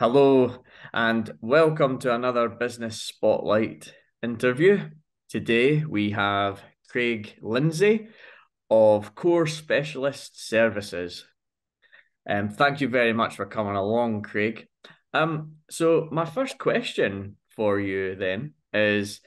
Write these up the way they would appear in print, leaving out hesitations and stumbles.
Hello, and welcome to another Business Spotlight interview. Today we have Craig Lindsay of Core Specialist Services. Thank you very much for coming along, Craig. So my first question for you then is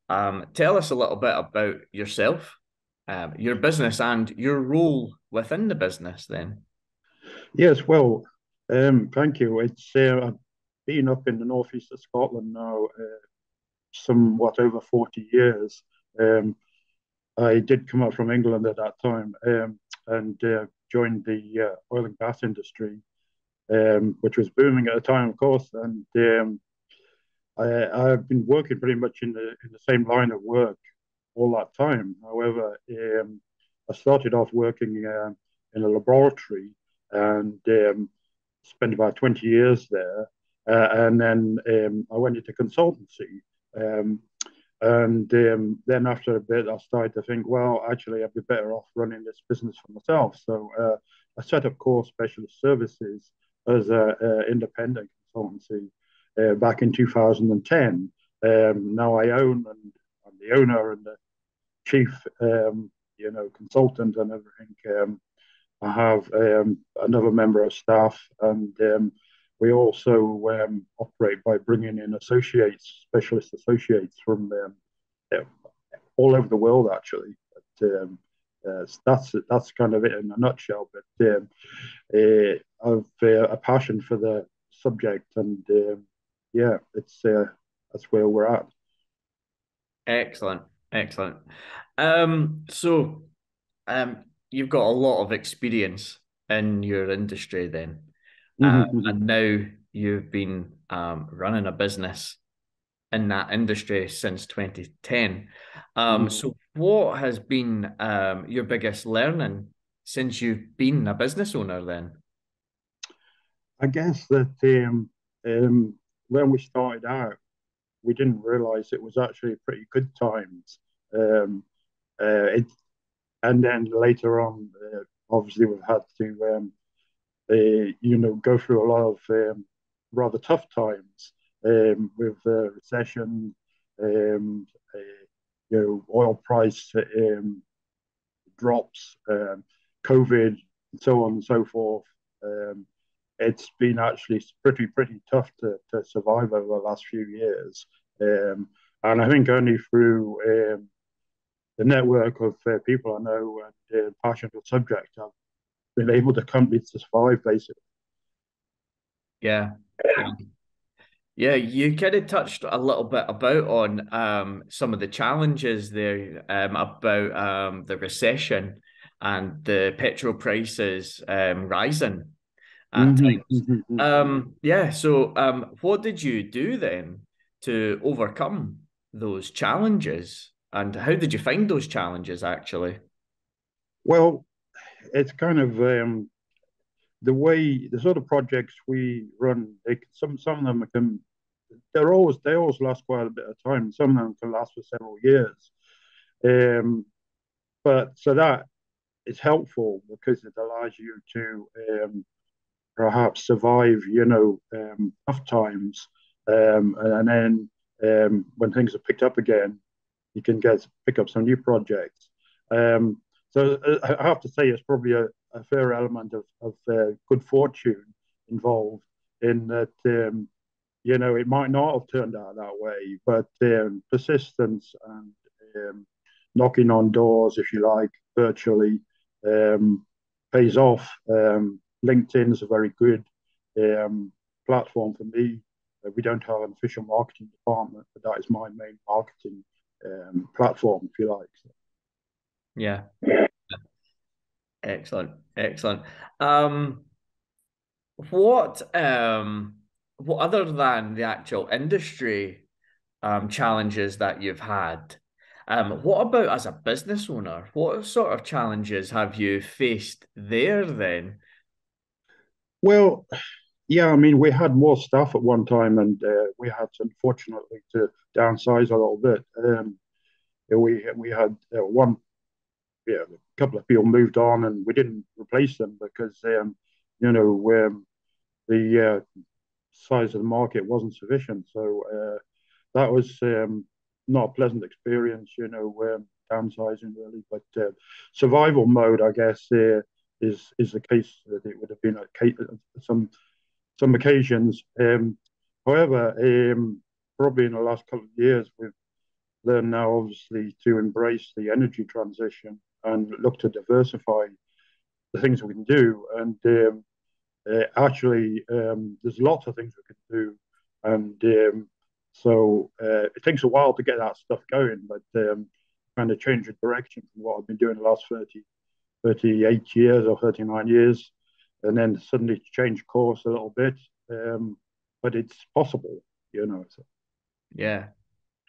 tell us a little bit about yourself, your business, and your role within the business then. Yes, thank you. I've been up in the northeast of Scotland now, somewhat over 40 years. Um, I did come up from England at that time, and joined the oil and gas industry, which was booming at the time, of course. And I've been working pretty much in the same line of work all that time. However, I started off working in a laboratory and spent about 20 years there. And then I went into consultancy. Um, and then after a bit, I started to think, well, actually, I'd be better off running this business for myself. So I set up Core Specialist Services as an independent consultancy back in 2010. Now I own, and I'm the owner and the chief, consultant and everything. I have another member of staff, and we also operate by bringing in associates, specialist associates from uh, all over the world, actually. That's kind of it in a nutshell. But I've a passion for the subject, and yeah, it's that's where we're at. Excellent, excellent. So you've got a lot of experience in your industry then, and now you've been running a business in that industry since 2010. So what has been your biggest learning since you've been a business owner then? I guess that when we started out, we didn't realize it was actually pretty good times. Um, it, and then later on, obviously, we've had to, go through a lot of rather tough times with recession, oil price drops, COVID, and so on and so forth. Um, it's been actually pretty tough to survive over the last few years. And I think only through the network of people I know and passionate subject, I've been able to come to survive basically. Yeah. Yeah, you kind of touched a little bit about on some of the challenges there about the recession and the petrol prices rising at Mm-hmm, times. mm-hmm. Yeah, so what did you do then to overcome those challenges? And how did you find those challenges actually? Well, it's kind of the sort of projects we run. Some of them can they always last quite a bit of time. Some of them can last for several years. Um, but so that is helpful because it allows you to perhaps survive, tough times, and then when things are picked up again, you can pick up some new projects. So I have to say it's probably a fair element of good fortune involved in that. It might not have turned out that way, but persistence and knocking on doors, if you like, virtually um, pays off. LinkedIn is a very good um, platform for me. We don't have an official marketing department, but that is my main marketing platform, if you like. So, Yeah, excellent, excellent. Um, what what other than the actual industry challenges that you've had, what about as a business owner? What sort of challenges have you faced there then? well, yeah, I mean, we had more staff at one time, and we had, unfortunately, to downsize a little bit. We had one, yeah, a couple of people moved on, and we didn't replace them because, you know, the size of the market wasn't sufficient. So that was not a pleasant experience, downsizing really. But survival mode, I guess, is the case that it would have been at some occasions. However, probably in the last couple of years, we've learned now, obviously, to embrace the energy transition and look to diversify the things we can do. And actually, there's lots of things we can do. And so it takes a while to get that stuff going, but kind of change the direction from what I've been doing the last 38 years or 39 years, and then suddenly change course a little bit. But it's possible, So Yeah.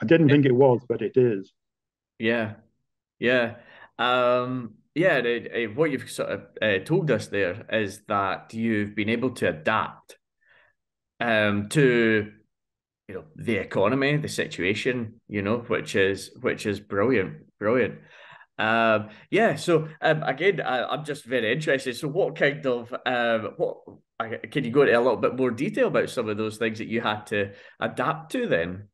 I didn't think it was, but it is. Yeah. Yeah. Yeah, what you've sort of told us there is that you've been able to adapt to the economy, the situation, which is brilliant, brilliant. Yeah. So again, I'm just very interested. So, what kind of can you go into a little bit more detail about some of those things that you had to adapt to then?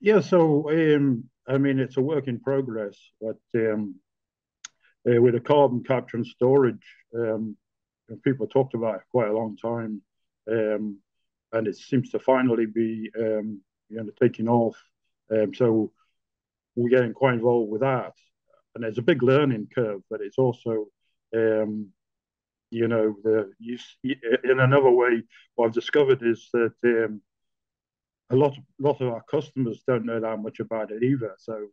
Yeah, so I mean, it's a work in progress, but with the carbon capture and storage, people talked about it quite a long time, and it seems to finally be taking off. So we're getting quite involved with that, and there's a big learning curve, but it's also in another way, what I've discovered is that a lot of our customers don't know that much about it either. So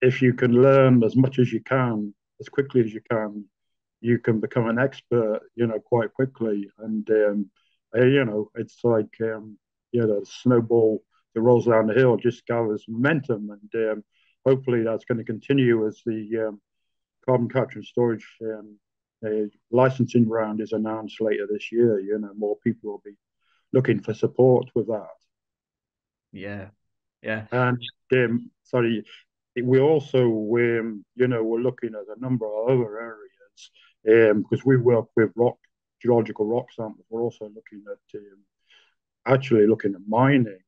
if you can learn as much as you can, as quickly as you can become an expert, quite quickly. And it's like the snowball that rolls down the hill just gathers momentum, and hopefully that's going to continue as the carbon capture and storage licensing round is announced later this year. More people will be looking for support with that. Yeah. Yeah. And sorry, we also we're looking at a number of other areas because we work with geological rock samples. We're also looking at actually looking at mining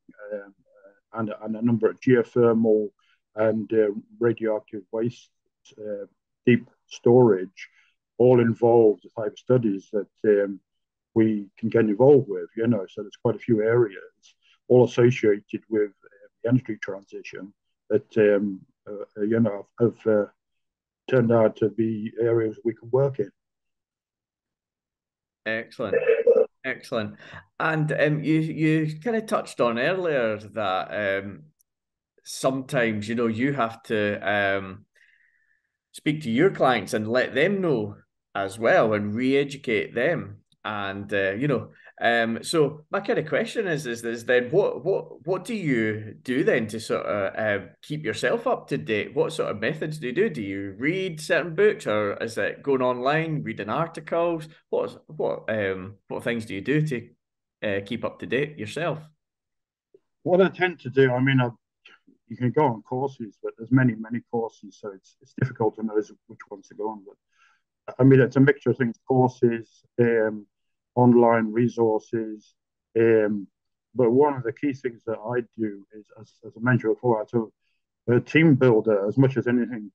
and a number of geothermal and radioactive waste deep storage, all involved the type of studies that we can get involved with. So there's quite a few areas all associated with the energy transition that have turned out to be areas we can work in. Excellent. Excellent. And you kind of touched on earlier that sometimes you have to speak to your clients and let them know as well and re-educate them. And so my kind of question is then what do you do then to sort of keep yourself up to date? What sort of methods do you do? Do you read certain books, or is it going online, reading articles? What things do you do to keep up to date yourself? What I tend to do, I mean, you can go on courses, but there's many courses, so it's difficult to know which ones to go on. But I mean, it's a mixture of things: courses, online resources. But one of the key things that I do is, as I mentioned before, a team builder as much as anything.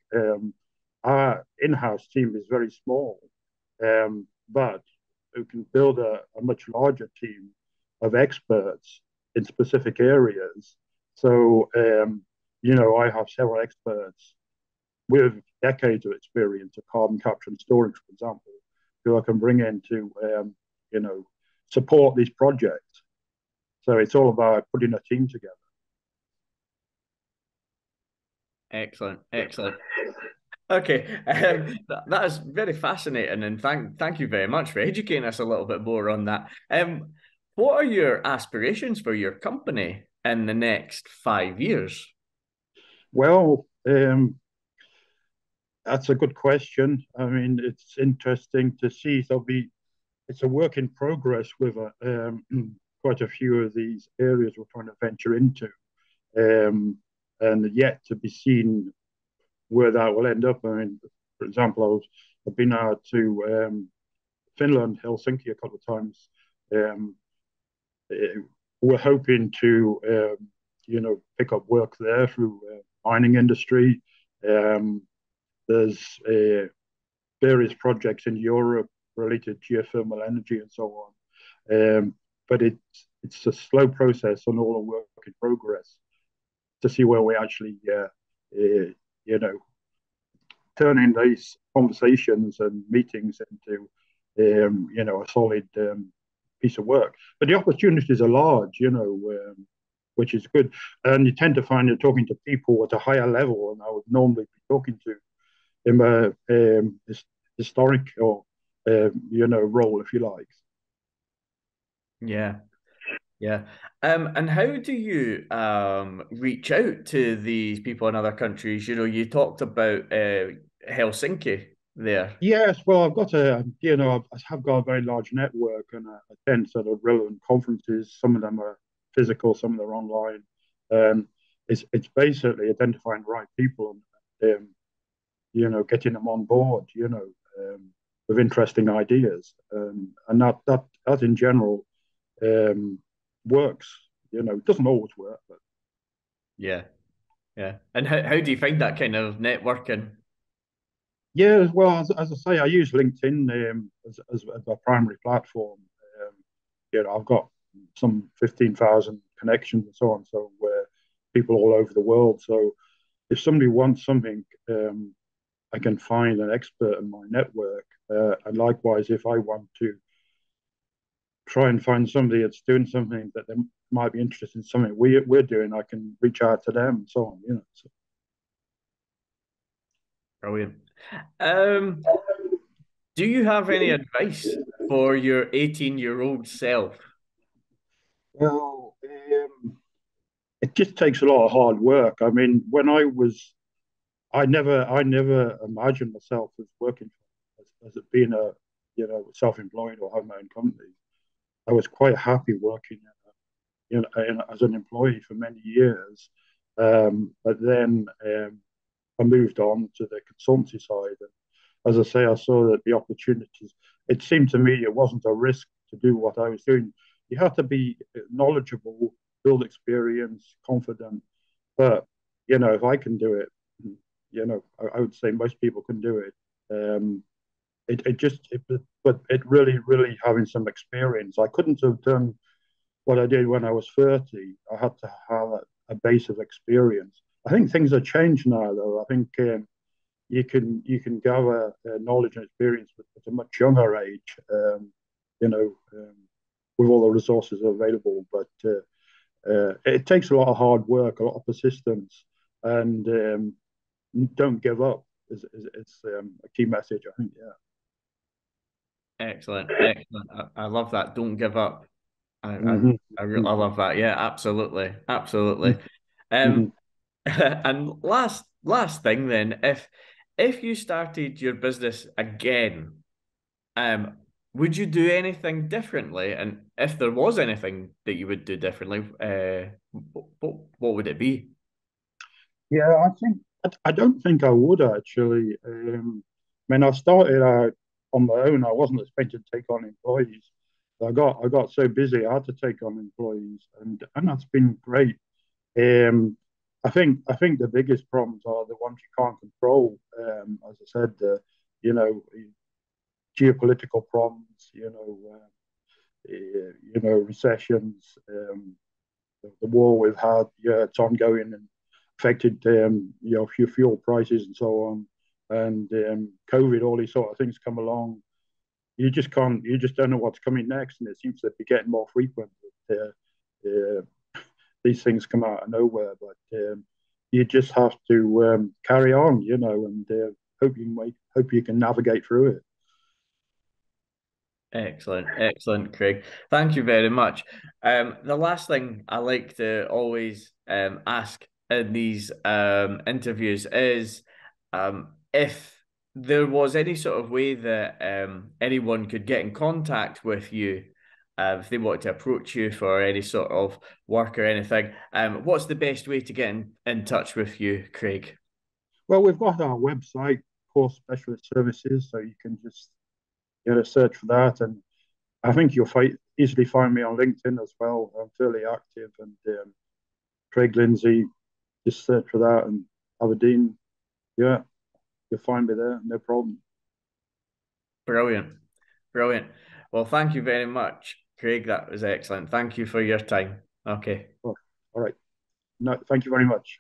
Our in-house team is very small, but we can build a much larger team of experts in specific areas. So, I have several experts with decades of experience of carbon capture and storage, for example, who I can bring in to, support these projects. So it's all about putting a team together. Excellent, excellent. Okay, that is very fascinating, and thank you very much for educating us a little bit more on that. What are your aspirations for your company in the next 5 years? Well, that's a good question. I mean, it's interesting to see. It's a work in progress with quite a few of these areas we're trying to venture into, and yet to be seen where that will end up. I mean, for example, I've been out to Finland, Helsinki, a couple of times, we're hoping to, pick up work there through mining industry. There's various projects in Europe related to geothermal energy and so on. But it's a slow process and all a work in progress to see where we actually, turning these conversations and meetings into, a solid piece of work. But the opportunities are large, which is good. And you tend to find you're talking to people at a higher level than I would normally be talking to in a historic or, role, if you like. Yeah. Yeah. And how do you reach out to these people in other countries? You talked about Helsinki there. Yes, well, I've got I have got a very large network, and I attend sort of relevant conferences. Some of them are physical, some of them are online. Um, it's basically identifying the right people and getting them on board, with interesting ideas, and that in general works. It doesn't always work, but Yeah. Yeah. And how do you find that kind of networking? yeah, well, as I say, I use LinkedIn as a primary platform. I've got some 15,000 connections and so on, so people all over the world. So if somebody wants something, I can find an expert in my network. And likewise, if I want to try and find somebody that's doing something that they might be interested in something we're doing, I can reach out to them and so on. So. Brilliant. Um, do you have any advice for your 18-year-old self? Well, it just takes a lot of hard work. I mean, I never imagined myself as working as being a, self-employed or having my own company. I was quite happy working, as an employee for many years. But then I moved on to the consultancy side. And as I say, I saw that the opportunities, it seemed to me it wasn't a risk to do what I was doing. You have to be knowledgeable, build experience, confident. But, if I can do it, I would say most people can do it. But it really having some experience. I couldn't have done what I did when I was 30. I had to have a base of experience. I think things have changed now, though. I think you can gather knowledge and experience at a much younger age, with all the resources available. But it takes a lot of hard work, a lot of persistence, and don't give up. Is a key message, I think. Yeah. Excellent, excellent. I love that. Don't give up. Mm-hmm. I love that. Yeah, absolutely, absolutely. Mm-hmm. And last thing then, if you started your business again, um, would you do anything differently? And if there was anything that you would do differently, what would it be? Yeah, I don't think I would actually. I mean, I started out on my own. I wasn't expected to take on employees. I got so busy, I had to take on employees, and that's been great. Um, I think the biggest problems are the ones you can't control. As I said, you know, geopolitical problems. Recessions. The war we've had, yeah, it's ongoing and affected, fuel prices and so on, and COVID, all these sort of things come along. You just don't know what's coming next, and it seems to be getting more frequent. These things come out of nowhere, but you just have to carry on, and hope you can navigate through it. Excellent, excellent, Craig. Thank you very much. The last thing I like to always ask in these interviews is if there was any sort of way that anyone could get in contact with you if they wanted to approach you for any sort of work or anything. What's the best way to get in touch with you, Craig? Well, we've got our website, Core Specialist Services, so you can just search for that, and I think easily find me on LinkedIn as well. I'm fairly active, and Craig Lindsay, just search for that, and Aberdeen, yeah, you'll find me there, no problem. Brilliant. Brilliant. Well, thank you very much, Craig. That was excellent. Thank you for your time. Okay. Oh, all right. No, thank you very much.